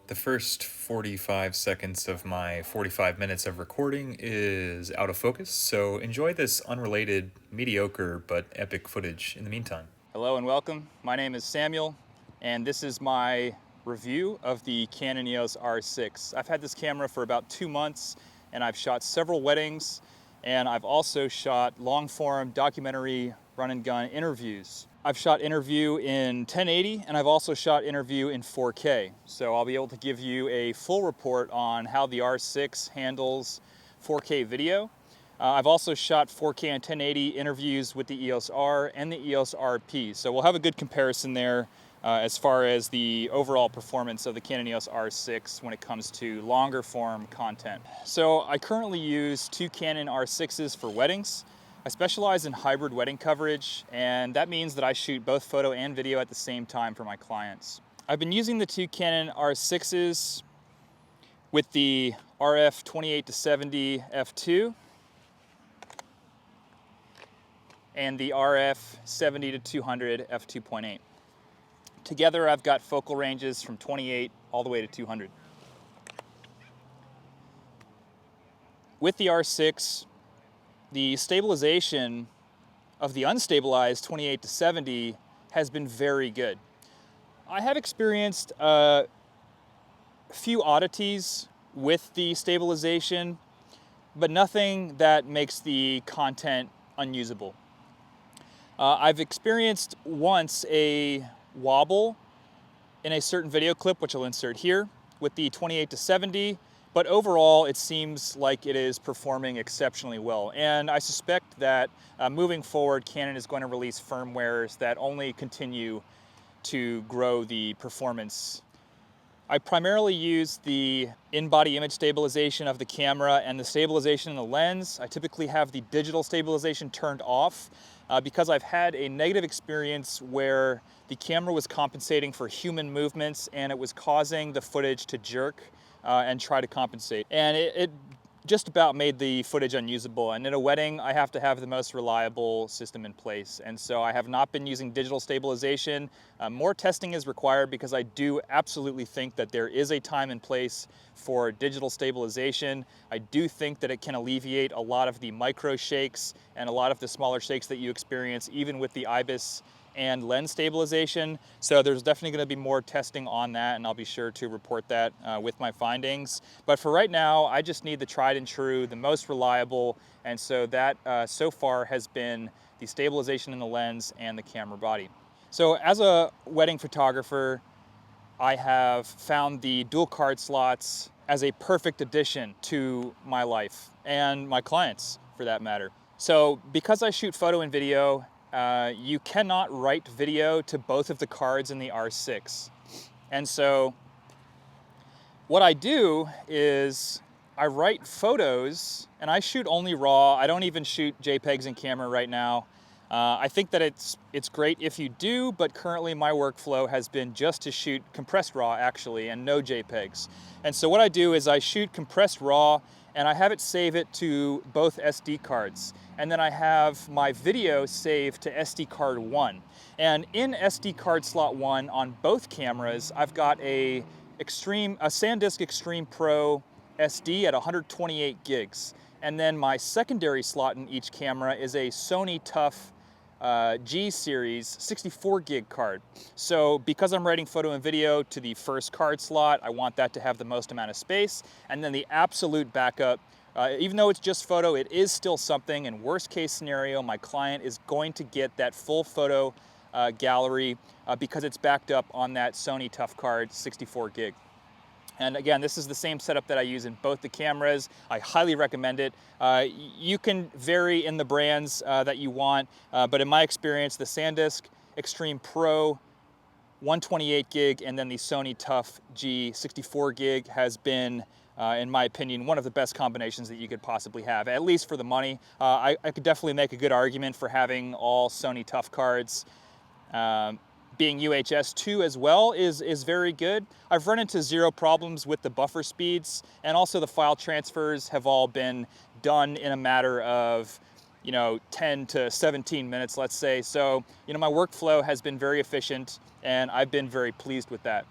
The first 45 seconds of my 45 minutes of recording is out of focus, so enjoy this unrelated, mediocre, but epic footage in the meantime. Hello and welcome. My name is Samuel, and this is my review of the Canon EOS R6. I've had this camera for about 2 months, and I've shot several weddings, and I've also shot long-form documentary run-and-gun interviews. I've shot interview in 1080, and I've also shot interview in 4K. So I'll be able to give you a full report on how the R6 handles 4K video. I've also shot 4K and 1080 interviews with the EOS R and the EOS RP. So we'll have a good comparison there as far as the overall performance of the Canon EOS R6 when it comes to longer form content. So I currently use two Canon R6s for weddings. I specialize in hybrid wedding coverage, and that means that I shoot both photo and video at the same time for my clients. I've been using the two Canon R6s with the RF 28-70 f2 and the RF 70-200 f2.8. Together I've got focal ranges from 28 all the way to 200. With the R6, the stabilization of the unstabilized 28-70 has been very good. I have experienced a few oddities with the stabilization, but nothing that makes the content unusable. I've experienced once a wobble in a certain video clip, which I'll insert here, with the 28-70, but overall it seems like it is performing exceptionally well. And I suspect that moving forward, Canon is going to release firmwares that only continue to grow the performance. I primarily use the in-body image stabilization of the camera and the stabilization in the lens. I typically have the digital stabilization turned off because I've had a negative experience where the camera was compensating for human movements and it was causing the footage to jerk and try to compensate. And it just about made the footage unusable. And in a wedding, I have to have the most reliable system in place. And so I have not been using digital stabilization. More testing is required because I do absolutely think that there is a time and place for digital stabilization. I do think that it can alleviate a lot of the micro shakes and a lot of the smaller shakes that you experience even with the IBIS and lens stabilization. So there's definitely going to be more testing on that, and I'll be sure to report that with my findings. But for right now, I just need the tried and true, the most reliable, and so that so far has been the stabilization in the lens and the camera body. So as a wedding photographer, I have found the dual card slots as a perfect addition to my life and my clients for that matter. So because I shoot photo and video, you cannot write video to both of the cards in the R6. And so what I do is I write photos, and I shoot only RAW. I don't even shoot JPEGs in camera right now. I think that it's great if you do, but currently my workflow has been just to shoot compressed RAW actually, and no JPEGs. And so what I do is I shoot compressed RAW, and I have it save it to both SD cards. And then I have my video saved to SD card 1. And in SD card slot 1 on both cameras, I've got a SanDisk Extreme Pro SD at 128 gigs. And then my secondary slot in each camera is a Sony TUF G series 64 gig card. So because I'm writing photo and video to the first card slot, I want that to have the most amount of space. And then the absolute backup, even though it's just photo, it is still something. In worst case scenario, my client is going to get that full photo gallery because it's backed up on that Sony TUF card 64 gig. And again, this is the same setup that I use in both the cameras. I highly recommend it. You can vary in the brands that you want, but in my experience, the SanDisk Extreme Pro 128 gig and then the Sony TUF G 64 gig has been, in my opinion, one of the best combinations that you could possibly have, at least for the money. I could definitely make a good argument for having all Sony TUF cards. Being UHS 2 as well is very good. I've run into zero problems with the buffer speeds, and also the file transfers have all been done in a matter of 10 to 17 minutes, let's say. So my workflow has been very efficient, and I've been very pleased with that.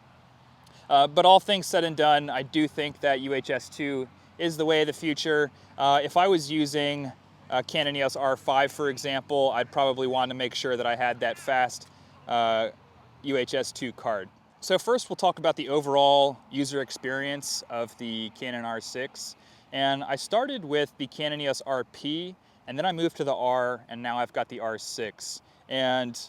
But all things said and done, I do think that UHS-2 is the way of the future. If I was using Canon EOS R5, for example, I'd probably want to make sure that I had that fast UHS-2 card. So first we'll talk about the overall user experience of the Canon R6. And I started with the Canon EOS RP, and then I moved to the R, and now I've got the R6. And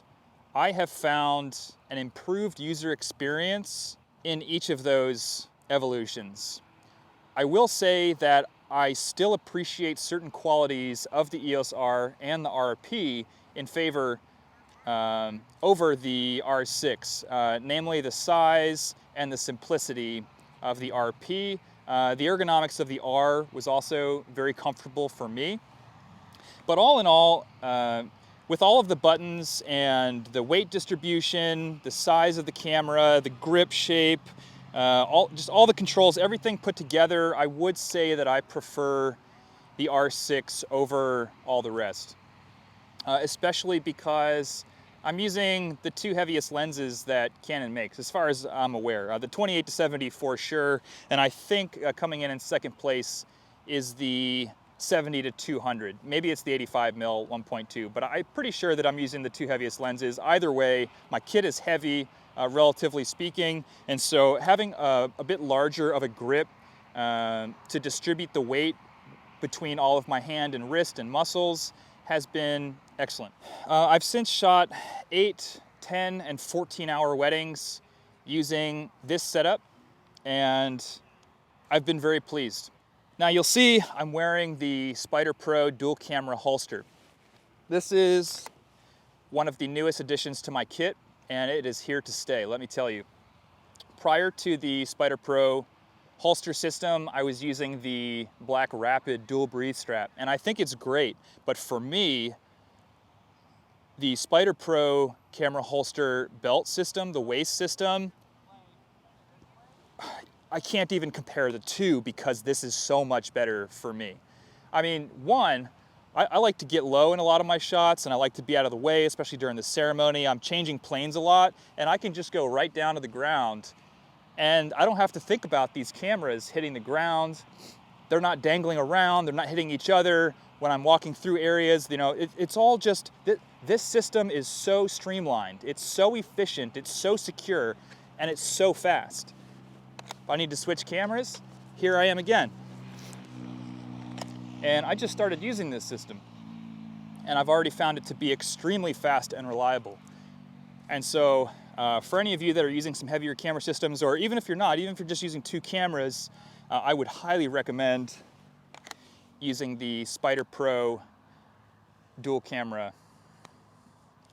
I have found an improved user experience in each of those evolutions. I will say that I still appreciate certain qualities of the EOS R and the RP in favor over the R6, namely the size and the simplicity of the RP. The ergonomics of the R was also very comfortable for me. But all in all, with all of the buttons and the weight distribution, the size of the camera, the grip shape, just all the controls, everything put together, I would say that I prefer the R6 over all the rest. Especially because I'm using the two heaviest lenses that Canon makes, as far as I'm aware. The 28-70 for sure, and I think coming in second place is the 70-200. Maybe it's the 85mm 1.2, but I'm pretty sure that I'm using the two heaviest lenses. Either way, my kit is heavy, relatively speaking, and so having a bit larger of a grip to distribute the weight between all of my hand and wrist and muscles has been excellent. I've since shot 8, 10, and 14-hour weddings using this setup, and I've been very pleased. Now you'll see I'm wearing the Spyder Pro dual camera holster. This is one of the newest additions to my kit, and it is here to stay, let me tell you. Prior to the Spyder Pro holster system, I was using the Black Rapid dual breathe strap, and I think it's great, but for me, the Spyder Pro camera holster belt system, the waist system, I can't even compare the two because this is so much better for me. I mean, one, I like to get low in a lot of my shots, and I like to be out of the way, especially during the ceremony. I'm changing planes a lot, and I can just go right down to the ground, and I don't have to think about these cameras hitting the ground. They're not dangling around, they're not hitting each other when I'm walking through areas. You know, it's all just, this system is so streamlined, it's so efficient, it's so secure, and it's so fast. If I need to switch cameras, here I am again. And I just started using this system, and I've already found it to be extremely fast and reliable. And so for any of you that are using some heavier camera systems, or even if you're not, even if you're just using two cameras, I would highly recommend using the Spyder Pro dual camera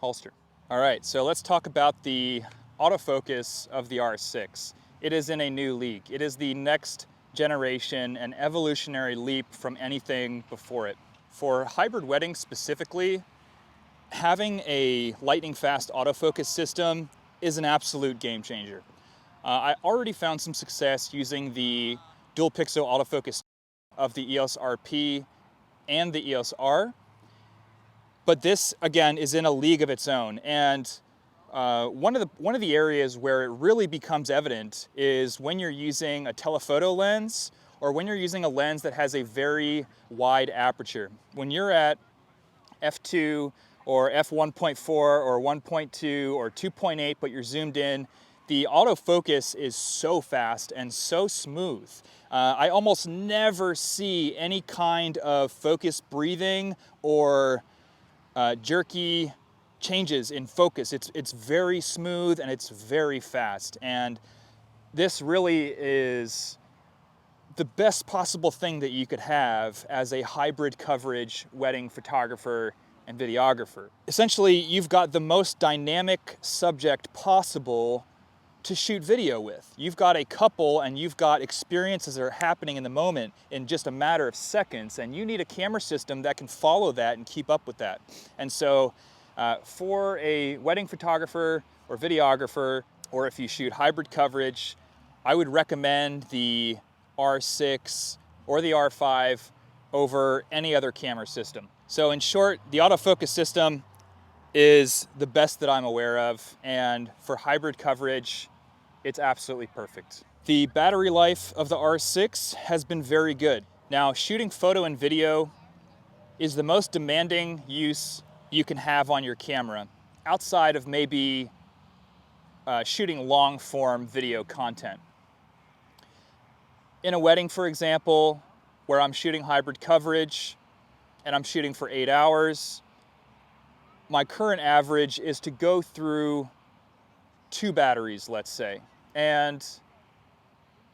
holster. All right, so let's talk about the autofocus of the R6. It is in a new league. It is the next generation, an evolutionary leap from anything before it. For hybrid weddings specifically, having a lightning fast autofocus system is an absolute game changer. I already found some success using the dual pixel autofocus of the EOS RP and the EOS R, but this again is in a league of its own. And one of the areas where it really becomes evident is when you're using a telephoto lens, or when you're using a lens that has a very wide aperture. When you're at f2 or f1.4 or 1.2 or 2.8, but you're zoomed in, the autofocus is so fast and so smooth. I almost never see any kind of focus breathing or jerky changes in focus. It's very smooth and it's very fast. And this really is the best possible thing that you could have as a hybrid coverage wedding photographer and videographer. Essentially, you've got the most dynamic subject possible to shoot video with. You've got a couple and you've got experiences that are happening in the moment in just a matter of seconds, and you need a camera system that can follow that and keep up with that. And so for a wedding photographer or videographer, or if you shoot hybrid coverage, I would recommend the R6 or the R5 over any other camera system. So in short, the autofocus system is the best that I'm aware of, and for hybrid coverage, it's absolutely perfect. The battery life of the R6 has been very good. Now, shooting photo and video is the most demanding use you can have on your camera, outside of maybe shooting long form video content. In a wedding, for example, where I'm shooting hybrid coverage and I'm shooting for 8 hours, my current average is to go through 2 batteries, let's say. And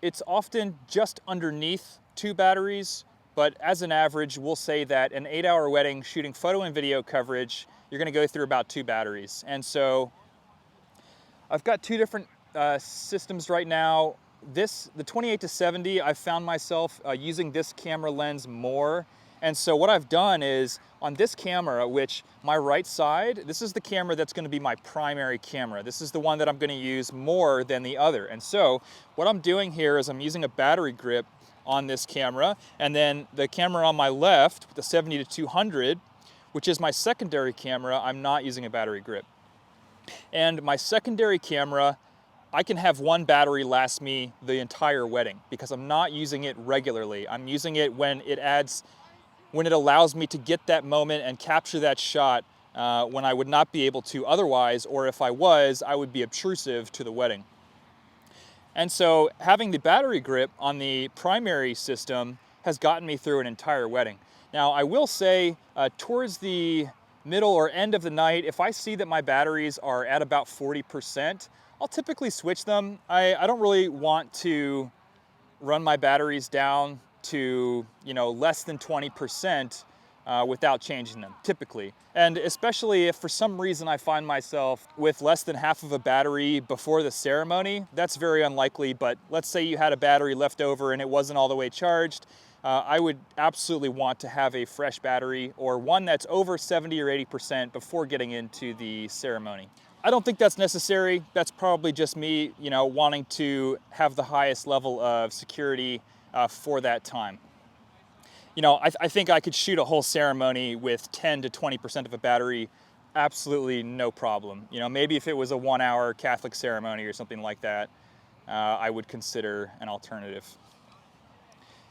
it's often just underneath 2 batteries, but as an average, we'll say that an 8-hour wedding shooting photo and video coverage, you're gonna go through about 2 batteries. And so I've got 2 different systems right now. The 28-70, I've found myself using this camera lens more. And so what I've done is, on this camera, which my right side, this is the camera that's gonna be my primary camera. This is the one that I'm gonna use more than the other. And so what I'm doing here is I'm using a battery grip on this camera, and then the camera on my left, the 70-200, which is my secondary camera, I'm not using a battery grip. And my secondary camera, I can have one battery last me the entire wedding because I'm not using it regularly. I'm using it when it allows me to get that moment and capture that shot when I would not be able to otherwise, or if I was, I would be obtrusive to the wedding. And so having the battery grip on the primary system has gotten me through an entire wedding. Now, I will say towards the middle or end of the night, if I see that my batteries are at about 40%, I'll typically switch them. I don't really want to run my batteries down to less than 20% without changing them, typically. And especially if for some reason I find myself with less than half of a battery before the ceremony, that's very unlikely, but let's say you had a battery left over and it wasn't all the way charged, I would absolutely want to have a fresh battery or one that's over 70 or 80% before getting into the ceremony. I don't think that's necessary. That's probably just me, wanting to have the highest level of security for that time. I think I could shoot a whole ceremony with 10 to 20% of a battery, absolutely no problem. Maybe if it was a 1-hour Catholic ceremony or something like that, I would consider an alternative.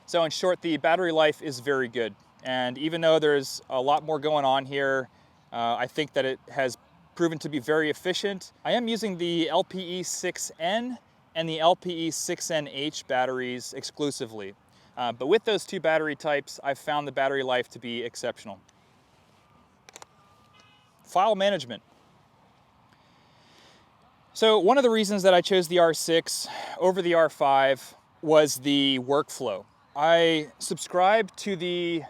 So in short, the battery life is very good. And even though there's a lot more going on here, I think that it has proven to be very efficient. I am using the LPE6N and the LPE6NH batteries exclusively. But with those 2 battery types, I've found the battery life to be exceptional. File management. So one of the reasons that I chose the R6 over the R5 was the workflow. I subscribe to the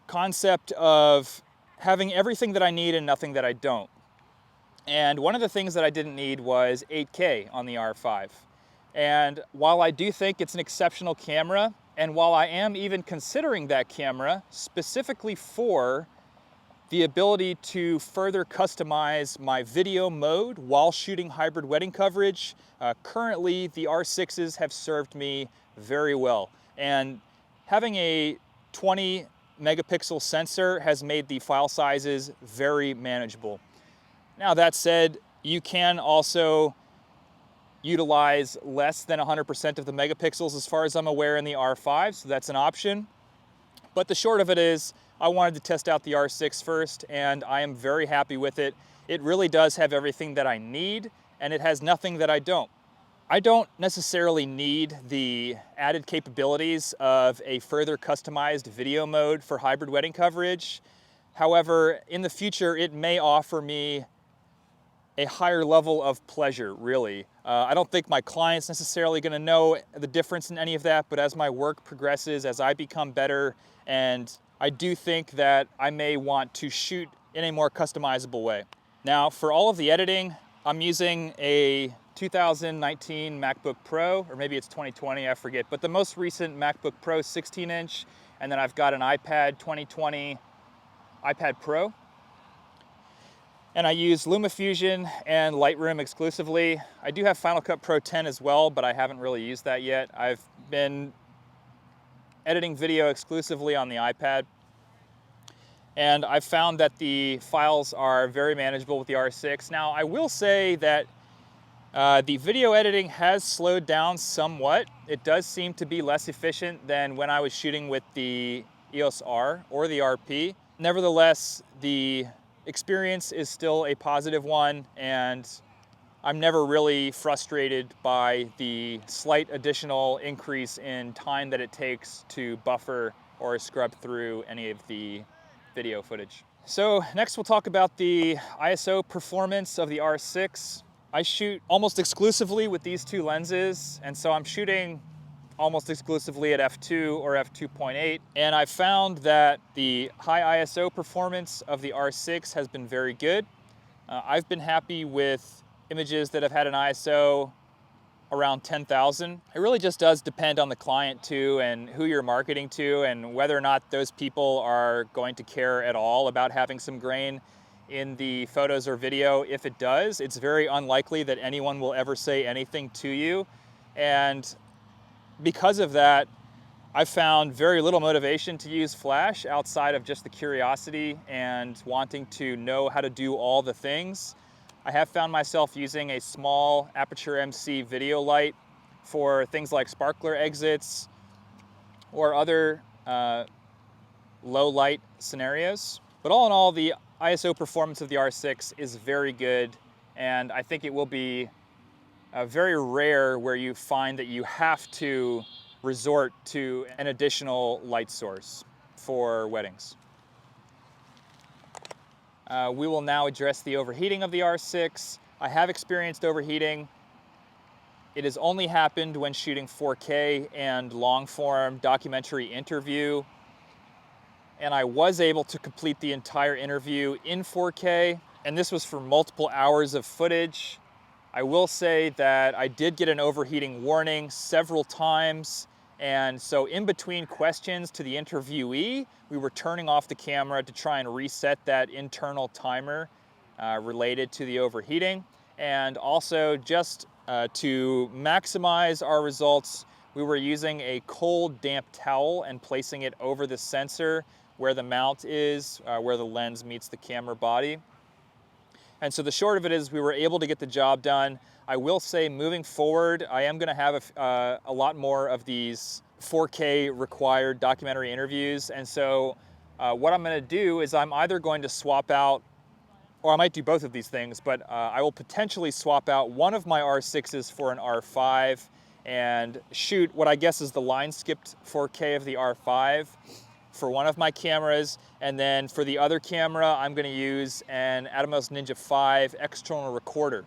concept of having everything that I need and nothing that I don't. And one of the things that I didn't need was 8K on the R5. And while I do think it's an exceptional camera, and while I am even considering that camera specifically for the ability to further customize my video mode while shooting hybrid wedding coverage, currently the R6s have served me very well. And having a 20 megapixel sensor has made the file sizes very manageable. Now that said, you can also utilize less than 100% of the megapixels as far as I'm aware in the R5, so that's an option. But the short of it is, I wanted to test out the R6 first, and I am very happy with it. It really does have everything that I need, and it has nothing that I don't. I don't necessarily need the added capabilities of a further customized video mode for hybrid wedding coverage. However, in the future, it may offer me a higher level of pleasure, really. I don't think my client's necessarily gonna know the difference in any of that, but as my work progresses, as I become better, and I do think that I may want to shoot in a more customizable way. Now, for all of the editing, I'm using a 2019 MacBook Pro, or maybe it's 2020, I forget, but the most recent MacBook Pro 16-inch, and then I've got an iPad 2020 iPad Pro. And I use LumaFusion and Lightroom exclusively. I do have Final Cut Pro 10 as well, but I haven't really used that yet. I've been editing video exclusively on the iPad. And I've found that the files are very manageable with the R6. Now, I will say that The video editing has slowed down somewhat. It does seem to be less efficient than when I was shooting with the EOS R or the RP. Nevertheless, the experience is still a positive one, and I'm never really frustrated by the slight additional increase in time that it takes to buffer or scrub through any of the video footage. So next we'll talk about the ISO performance of the R6. I shoot almost exclusively with these two lenses, and so I'm shooting almost exclusively at f2 or f2.8, and I found that the high ISO performance of the R6 has been very good. I've been happy with images that have had an ISO around 10,000. It really just does depend on the client too, and who you're marketing to, and whether or not those people are going to care at all about having some grain in the photos or video. If it does, it's very unlikely that anyone will ever say anything to you. And because of that, I've found very little motivation to use flash outside of just the curiosity and wanting to know how to do all the things. I have found myself using a small aperture MC video light for things like sparkler exits or other low light scenarios. But all in all, the ISO performance of the R6 is very good, and I think it will be very rare where you find that you have to resort to an additional light source for weddings. We will now address the overheating of the R6. I have experienced overheating. It has only happened when shooting 4K and long-form documentary interview, and I was able to complete the entire interview in 4K, and this was for multiple hours of footage. I will say that I did get an overheating warning several times, and so in between questions to the interviewee, we were turning off the camera to try and reset that internal timer related to the overheating. And also, just to maximize our results, we were using a cold, damp towel and placing it over the sensor where the mount is, where the lens meets the camera body. And so the short of it is we were able to get the job done. I will say, moving forward, I am gonna have a lot more of these 4K required documentary interviews. And so what I'm gonna do is I'm either going to swap out, or I might do both of these things, but I will potentially swap out one of my R6s for an R5 and shoot what I guess is the line skipped 4K of the R5 for one of my cameras, and then for the other camera, I'm gonna use an Atomos Ninja 5 external recorder.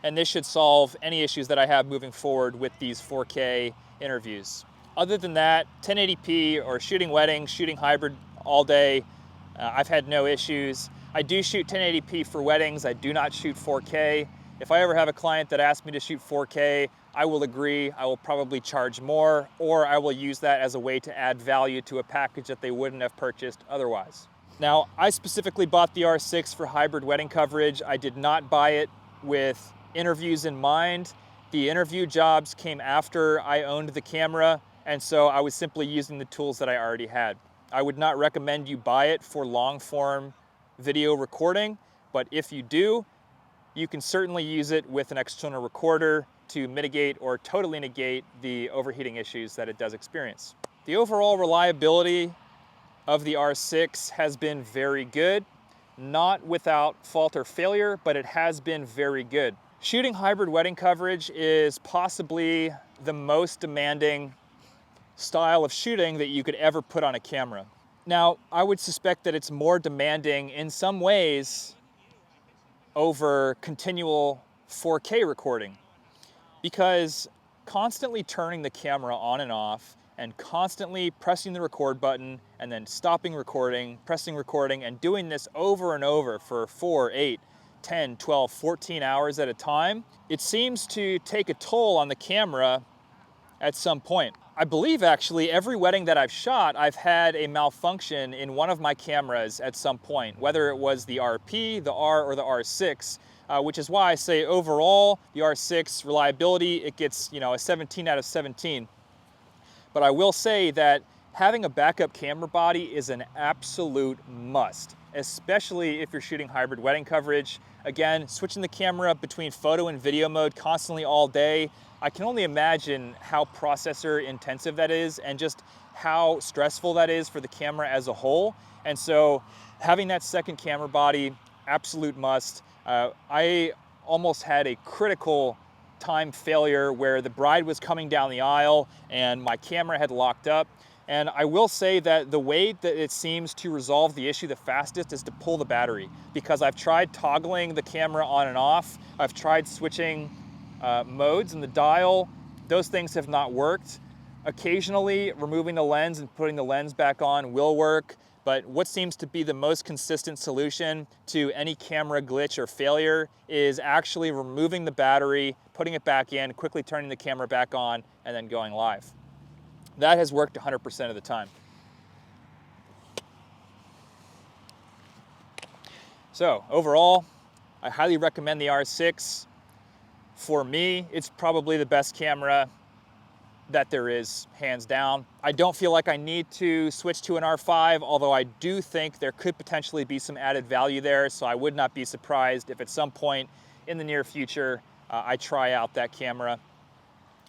And this should solve any issues that I have moving forward with these 4K interviews. Other than that, 1080p or shooting weddings, shooting hybrid all day, I've had no issues. I do shoot 1080p for weddings. I do not shoot 4K. If I ever have a client that asks me to shoot 4K, I will agree. I will probably charge more, or I will use that as a way to add value to a package that they wouldn't have purchased otherwise. Now, I specifically bought the R6 for hybrid wedding coverage. I did not buy it with interviews in mind. The interview jobs came after I owned the camera, and so I was simply using the tools that I already had. I would not recommend you buy it for long-form video recording, but if you do, you can certainly use it with an external recorder to mitigate or totally negate the overheating issues that it does experience. The overall reliability of the R6 has been very good, not without fault or failure, but it has been very good. Shooting hybrid wedding coverage is possibly the most demanding style of shooting that you could ever put on a camera. Now, I would suspect that it's more demanding in some ways over continual 4K recording, because constantly turning the camera on and off and constantly pressing the record button and then stopping recording, pressing recording, and doing this over and over for 4, 8, 10, 12, 14 hours at a time, it seems to take a toll on the camera at some point. I believe actually every wedding that I've shot, I've had a malfunction in one of my cameras at some point, whether it was the RP, the R, or the R6, which is why I say overall, the R6 reliability, it gets, a 17 out of 17. But I will say that having a backup camera body is an absolute must, especially if you're shooting hybrid wedding coverage. Again, switching the camera between photo and video mode constantly all day, I can only imagine how processor intensive that is and just how stressful that is for the camera as a whole. And so having that second camera body, absolute must. I almost had a critical time failure where the bride was coming down the aisle and my camera had locked up. And I will say that the way that it seems to resolve the issue the fastest is to pull the battery, because I've tried toggling the camera on and off. I've tried switching modes in the dial. Those things have not worked. Occasionally, removing the lens and putting the lens back on will work, but what seems to be the most consistent solution to any camera glitch or failure is actually removing the battery, putting it back in, quickly turning the camera back on, and then going live. That has worked 100% of the time. So overall, I highly recommend the R6. For me, it's probably the best camera that there is, hands down. I don't feel like I need to switch to an R5, although I do think there could potentially be some added value there, so I would not be surprised if at some point in the near future I try out that camera.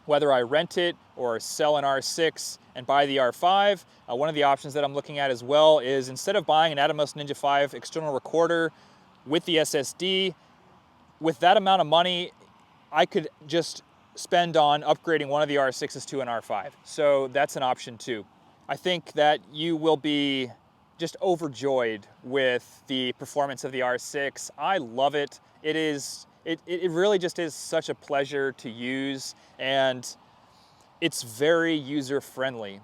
Whether I rent it or sell an R6 and buy the R5, one of the options that I'm looking at as well is, instead of buying an Atomos Ninja 5 external recorder with the SSD, with that amount of money, I could just spend on upgrading one of the R6s to an R5. So that's an option too. I think that you will be just overjoyed with the performance of the R6. I love it. It really just is such a pleasure to use, and it's very user-friendly.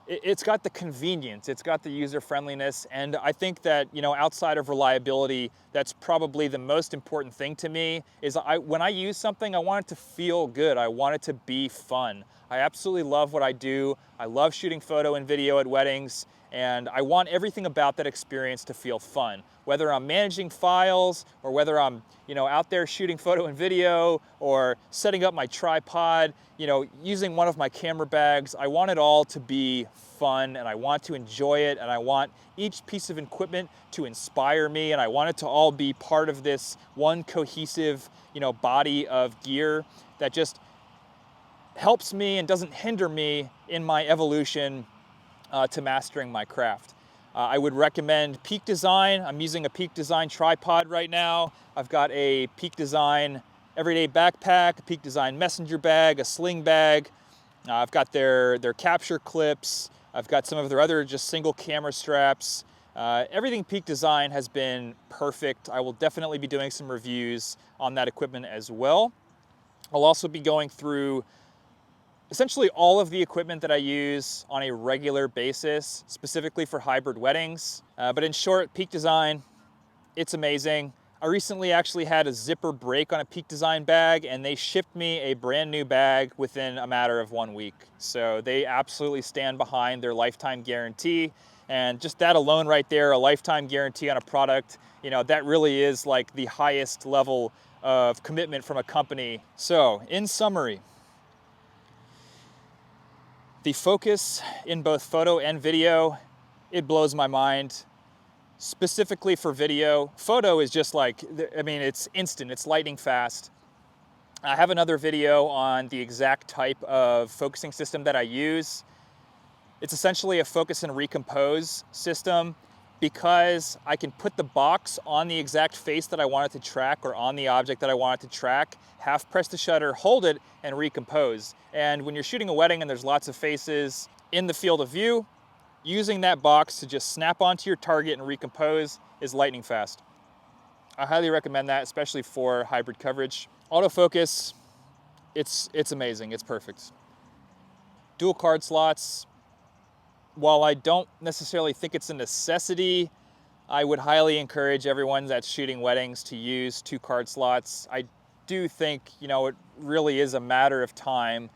It's got the convenience, it's got the user-friendliness, and I think that, you know, outside of reliability, that's probably the most important thing to me, is when I use something, I want it to feel good. I want it to be fun. I absolutely love what I do. I love shooting photo and video at weddings, and I want everything about that experience to feel fun. Whether I'm managing files, or whether I'm, you know, out there shooting photo and video, or setting up my tripod, you know, using one of my camera bags, I want it all to be fun, and I want to enjoy it, and I want each piece of equipment to inspire me, and I want it to all be part of this one cohesive, you know, body of gear that just helps me and doesn't hinder me in my evolution to mastering my craft. I would recommend Peak Design. I'm using a Peak Design tripod right now. I've got a Peak Design everyday backpack, a Peak Design messenger bag, a sling bag. I've got their capture clips. I've got some of their other just single camera straps. Everything Peak Design has been perfect. I will definitely be doing some reviews on that equipment as well. I'll also be going through essentially all of the equipment that I use on a regular basis, specifically for hybrid weddings. But in short, Peak Design, it's amazing. I recently actually had a zipper break on a Peak Design bag, and they shipped me a brand new bag within a matter of 1 week. So they absolutely stand behind their lifetime guarantee. And just that alone right there, a lifetime guarantee on a product, you know, that really is like the highest level of commitment from a company. So in summary, the focus in both photo and video, it blows my mind. Specifically for video, photo is just like, I mean, it's instant, it's lightning fast. I have another video on the exact type of focusing system that I use. It's essentially a focus and recompose system, because I can put the box on the exact face that I want it to track, or on the object that I want it to track, half press the shutter, hold it, and recompose. And when you're shooting a wedding and there's lots of faces in the field of view, using that box to just snap onto your target and recompose is lightning fast. I highly recommend that, especially for hybrid coverage. Autofocus, it's amazing, it's perfect. Dual card slots, while I don't necessarily think it's a necessity, I would highly encourage everyone that's shooting weddings to use 2 card slots. I do think, you know, it really is a matter of time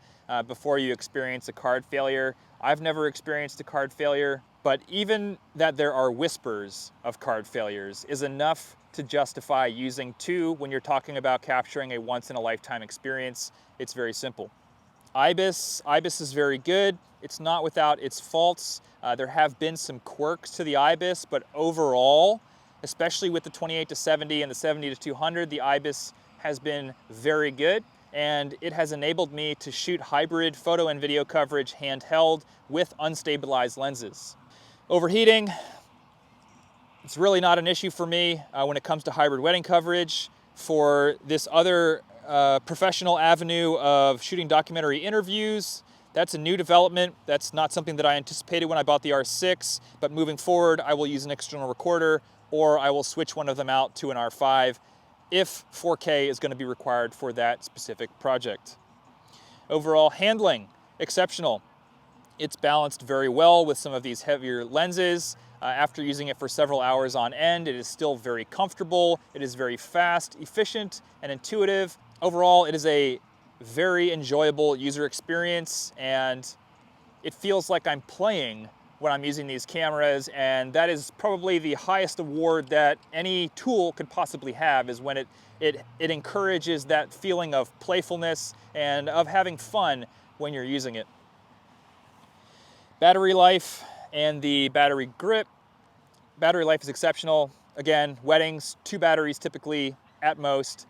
before you experience a card failure. I've never experienced a card failure, but even that there are whispers of card failures is enough to justify using 2 when you're talking about capturing a once-in-a-lifetime experience. It's very simple. IBIS is very good. It's not without its faults. There have been some quirks to the IBIS, but overall, especially with the 28-70 and the 70-200. The IBIS has been very good, and it has enabled me to shoot hybrid photo and video coverage handheld with unstabilized lenses. Overheating, it's really not an issue for me when it comes to hybrid wedding coverage. For this other professional avenue of shooting documentary interviews, that's a new development. That's not something that I anticipated when I bought the R6, but moving forward, I will use an external recorder, or I will switch one of them out to an R5 if 4K is going to be required for that specific project. Overall handling, exceptional. It's balanced very well with some of these heavier lenses. After using it for several hours on end, it is still very comfortable. It is very fast, efficient, and intuitive. Overall, it is a very enjoyable user experience, and it feels like I'm playing when I'm using these cameras, and that is probably the highest award that any tool could possibly have, is when it encourages that feeling of playfulness and of having fun when you're using it. Battery life and the battery grip. Battery life is exceptional. Again, weddings, 2 batteries typically at most.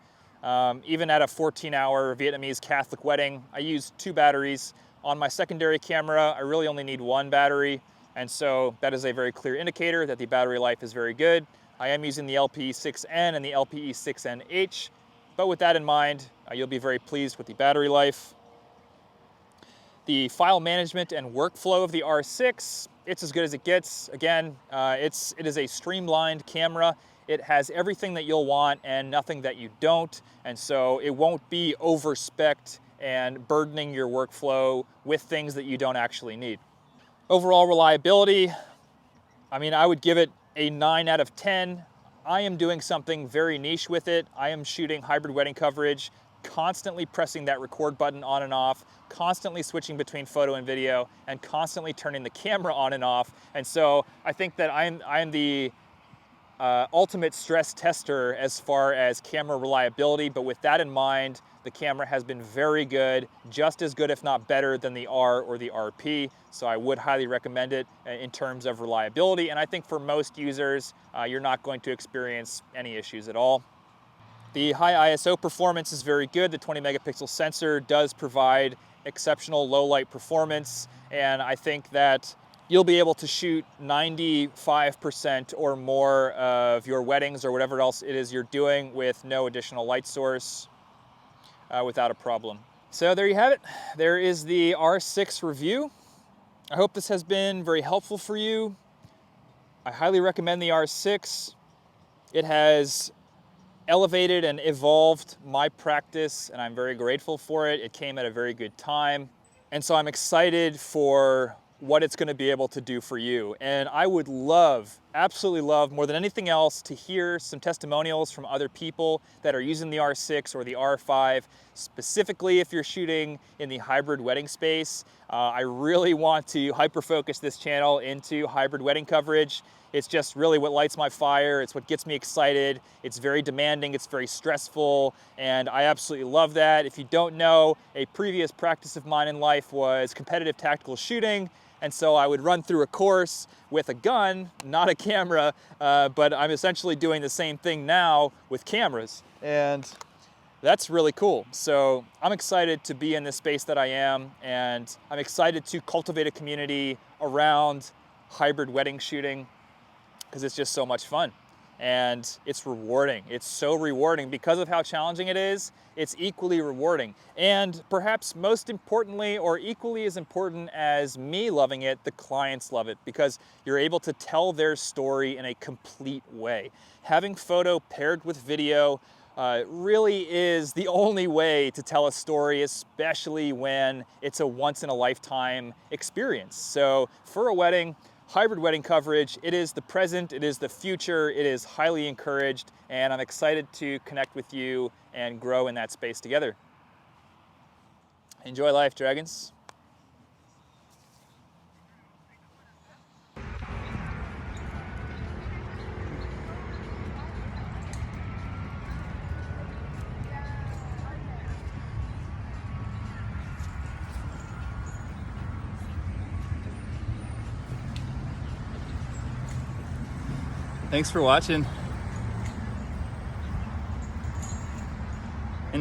Even at a 14-hour Vietnamese Catholic wedding, I use 2 batteries. On my secondary camera, I really only need 1 battery, and so that is a very clear indicator that the battery life is very good. I am using the LPE6N and the LPE6NH, but with that in mind, you'll be very pleased with the battery life. The file management and workflow of the R6, it's as good as it gets. Again, it is a streamlined camera. It has everything that you'll want and nothing that you don't, and so it won't be over-spec'd and burdening your workflow with things that you don't actually need. Overall reliability, I mean, I would give it a 9 out of 10. I am doing something very niche with it. I am shooting hybrid wedding coverage, constantly pressing that record button on and off, constantly switching between photo and video, and constantly turning the camera on and off. And so I think that I am the ultimate stress tester as far as camera reliability, but with that in mind, the camera has been very good, just as good if not better than the R or the RP, so I would highly recommend it in terms of reliability, and I think for most users, you're not going to experience any issues at all. The high ISO performance is very good. The 20 megapixel sensor does provide exceptional low light performance, and I think that you'll be able to shoot 95% or more of your weddings or whatever else it is you're doing with no additional light source without a problem. So there you have it. There is the R6 review. I hope this has been very helpful for you. I highly recommend the R6. It has elevated and evolved my practice, and I'm very grateful for it. It came at a very good time. And so I'm excited for what it's going to be able to do for you. And I would love, absolutely love, more than anything else, to hear some testimonials from other people that are using the R6 or the R5, specifically if you're shooting in the hybrid wedding space. I really want to hyper-focus this channel into hybrid wedding coverage. It's just really what lights my fire. It's what gets me excited. It's very demanding, it's very stressful, and I absolutely love that. If you don't know, a previous practice of mine in life was competitive tactical shooting, and so I would run through a course with a gun, not a camera, but I'm essentially doing the same thing now with cameras, and that's really cool. So I'm excited to be in this space that I am, and I'm excited to cultivate a community around hybrid wedding shooting, because it's just so much fun and it's rewarding. It's so rewarding because of how challenging it is. It's equally rewarding, and perhaps most importantly, or equally as important as me loving it, the clients love it, because you're able to tell their story in a complete way. Having photo paired with video really is the only way to tell a story, especially when it's a once-in-a-lifetime experience. So for a wedding, hybrid wedding coverage, it is the present, it is the future, it is highly encouraged, and I'm excited to connect with you and grow in that space together. Enjoy life, dragons. Thanks for watching.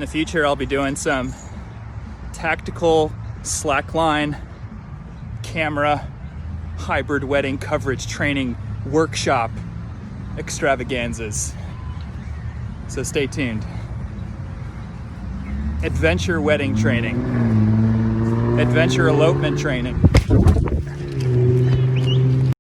the future, I'll be doing some tactical slackline camera hybrid wedding coverage training workshop extravaganzas. So stay tuned. Adventure wedding training, adventure elopement training.